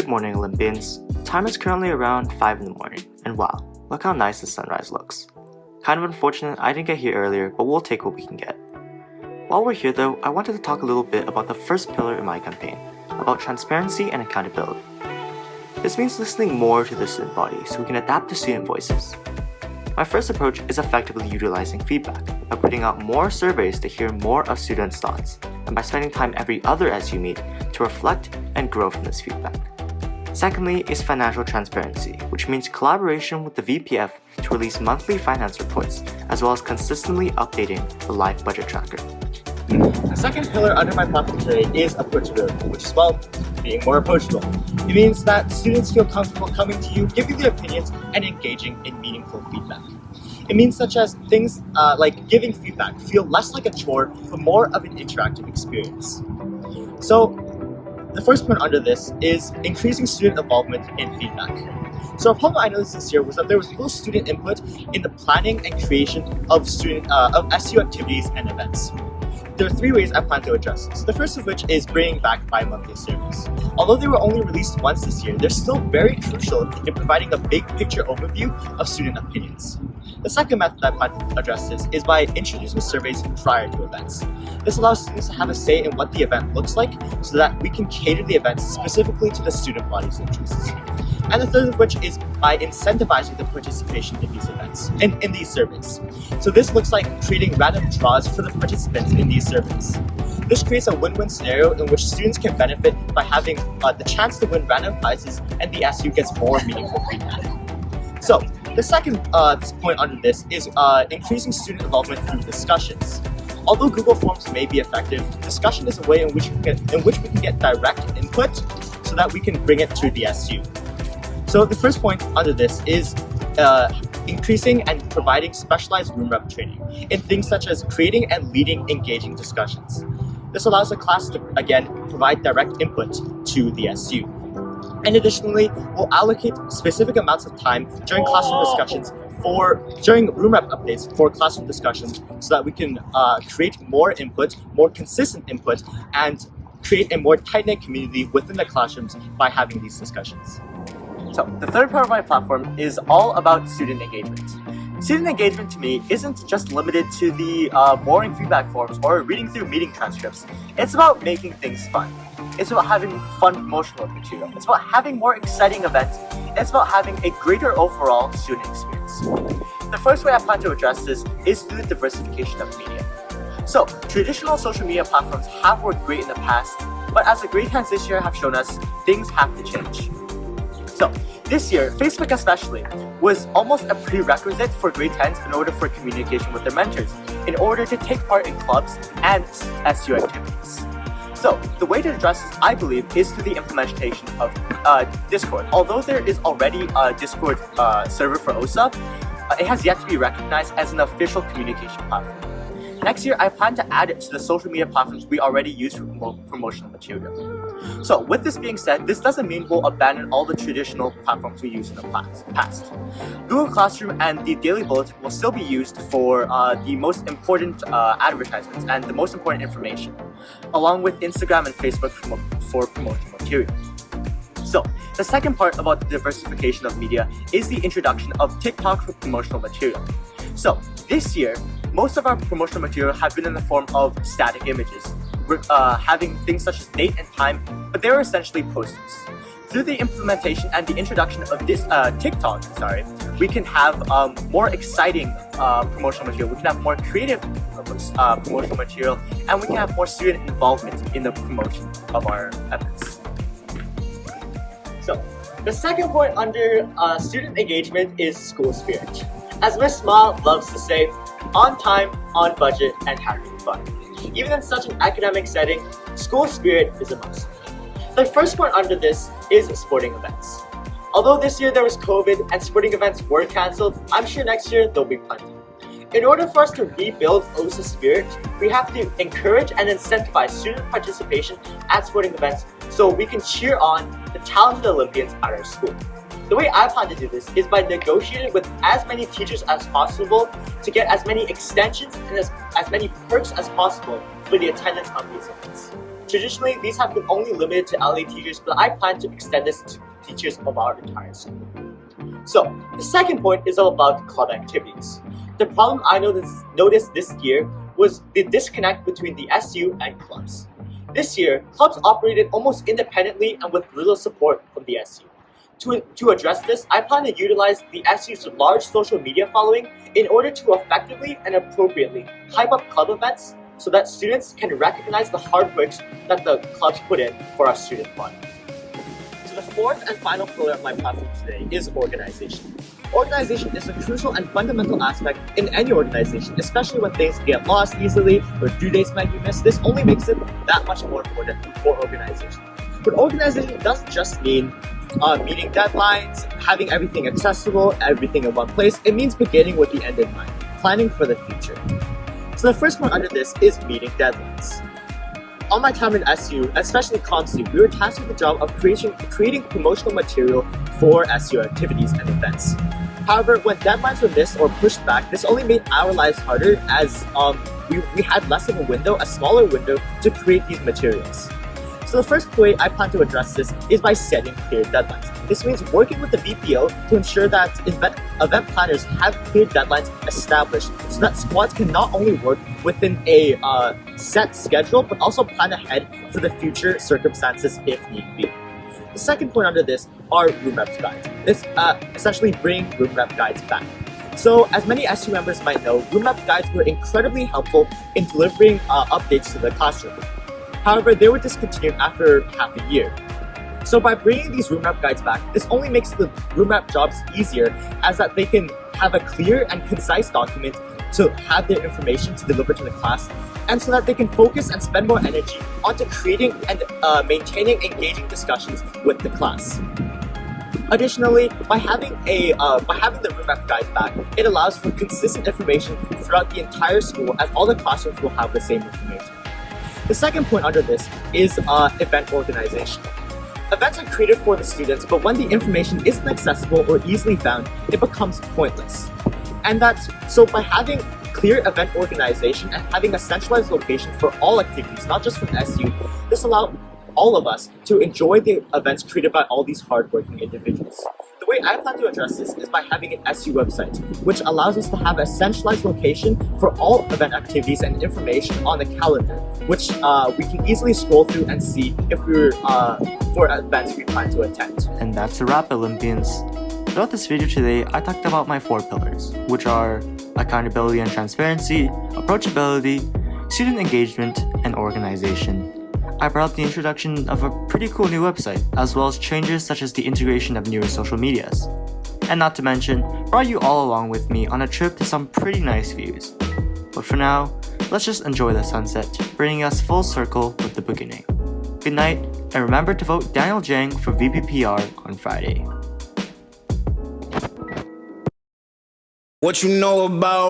Good morning, Olympians. Time is currently around 5 in the morning, and wow, look how nice the sunrise looks. Kind of unfortunate I didn't get here earlier, but we'll take what we can get. While we're here though, I wanted to talk a little bit about the first pillar in my campaign, about transparency and accountability. This means listening more to the student body so we can adapt to student voices. My first approach is effectively utilizing feedback by putting out more surveys to hear more of students' thoughts, and by spending time every other SU meet to reflect and grow from this feedback. Secondly is financial transparency, which means collaboration with the VPF to release monthly finance reports, as well as consistently updating the live budget tracker. The second pillar under my platform today is approachability, which is, well, being more approachable. It means that students feel comfortable coming to you, giving their opinions, and engaging in meaningful feedback. It means such as things like giving feedback feel less like a chore, but more of an interactive experience. So, the first point under this is increasing student involvement in feedback. So a problem I noticed this year was that there was little student input in the planning and creation of SU activities and events. There are 3 ways I plan to address this. The first of which is bringing back bi-monthly surveys. Although they were only released once this year, they're still very crucial in providing a big picture overview of student opinions. The second method I plan to address this is by introducing surveys prior to events. This allows students to have a say in what the event looks like so that we can cater the events specifically to the student body's interests. And the third of which is by incentivizing the participation in these events, in these surveys. So this looks like creating random draws for the participants in these surveys. This creates a win-win scenario in which students can benefit by having the chance to win random prizes, and the SU gets more meaningful feedback. So the second point under this is increasing student involvement through discussions. Although Google Forms may be effective, discussion is a way in which we can get direct input so that we can bring it to the SU. So the first point under this is increasing and providing specialized room rep training in things such as creating and leading engaging discussions. This allows the class to, again, provide direct input to the SU. And additionally, we'll allocate specific amounts of time during during room rep updates for classroom discussions so that we can create more input, more consistent input, and create a more tight-knit community within the classrooms by having these discussions. So, the third part of my platform is all about student engagement. Student engagement to me isn't just limited to the boring feedback forms or reading through meeting transcripts. It's about making things fun. It's about having fun promotional material. It's about having more exciting events. It's about having a greater overall student experience. The first way I plan to address this is through the diversification of media. So, traditional social media platforms have worked great in the past, but as the grade times this year have shown us, things have to change. So, this year, Facebook especially, was almost a prerequisite for grade 10s in order for communication with their mentors, in order to take part in clubs and SU activities. So, the way to address this, I believe, is through the implementation of Discord. Although there is already a Discord server for OSA, it has yet to be recognized as an official communication platform. Next year, I plan to add it to the social media platforms we already use for promotional material. So, with this being said, this doesn't mean we'll abandon all the traditional platforms we used in the past. Google Classroom and the Daily Bulletin will still be used for the most important advertisements and the most important information, along with Instagram and Facebook for promotional material. So, the second part about the diversification of media is the introduction of TikTok for promotional material. So, this year, most of our promotional material have been in the form of static images, having things such as date and time, but they were essentially posters. Through the implementation and the introduction of this TikTok, we can have more exciting promotional material, we can have more creative promotional material, and we can have more student involvement in the promotion of our events. So, the second point under student engagement is school spirit. As Ms. Ma loves to say, on time, on budget, and having fun. Even in such an academic setting, school spirit is a must. The first point under this is sporting events. Although this year there was COVID and sporting events were cancelled, I'm sure next year there'll be plenty. In order for us to rebuild OSA spirit, we have to encourage and incentivize student participation at sporting events so we can cheer on the talented Olympians at our school. The way I plan to do this is by negotiating with as many teachers as possible to get as many extensions and as many perks as possible for the attendance of these events. Traditionally, these have been only limited to LA teachers, but I plan to extend this to teachers of our entire school. So, the second point is all about club activities. The problem I noticed this year was the disconnect between the SU and clubs. This year, clubs operated almost independently and with little support from the SU. To address this, I plan to utilize the SU's large social media following in order to effectively and appropriately hype up club events so that students can recognize the hard work that the clubs put in for our student body. So the fourth and final pillar of my platform today is organization. Organization is a crucial and fundamental aspect in any organization, especially when things get lost easily or due dates might be missed. This only makes it that much more important for organization. But organization doesn't just mean meeting deadlines, having everything accessible, everything in one place. It means beginning with the end in mind, planning for the future. So the first point under this is meeting deadlines. On my time in SU, especially ComSU, we were tasked with the job of creating promotional material for SU activities and events. However, when deadlines were missed or pushed back, this only made our lives harder as we had less of a window, a smaller window, to create these materials. So the first way I plan to address this is by setting clear deadlines. This means working with the VPO to ensure that event planners have clear deadlines established so that squads can not only work within a set schedule but also plan ahead for the future circumstances if need be. The second point under this are room rep guides. This essentially bring room rep guides back. So as many SU members might know, room rep guides were incredibly helpful in delivering updates to the classroom. However, they were discontinued after half a year. So by bringing these room rep guides back, this only makes the room rep jobs easier as that they can have a clear and concise document to have their information to deliver to the class, and so that they can focus and spend more energy onto creating and maintaining engaging discussions with the class. Additionally, by having the room rep guides back, it allows for consistent information throughout the entire school as all the classrooms will have the same information. The second point under this is event organization. Events are created for the students, but when the information isn't accessible or easily found, it becomes pointless. And so by having clear event organization and having a centralized location for all activities, not just from SU, this allows all of us to enjoy the events created by all these hardworking individuals. The way I plan to address this is by having an SU website, which allows us to have a centralized location for all event activities and information on the calendar, which we can easily scroll through and see if we're for events we plan to attend. And that's a wrap, Olympians. Throughout this video today, I talked about my 4 pillars, which are accountability and transparency, approachability, student engagement, and organization. I brought up the introduction of a pretty cool new website, as well as changes such as the integration of newer social medias. And not to mention, brought you all along with me on a trip to some pretty nice views. But for now, let's just enjoy the sunset, bringing us full circle with the beginning. Good night, and remember to vote Daniel Jiang for VPPR on Friday. What you know about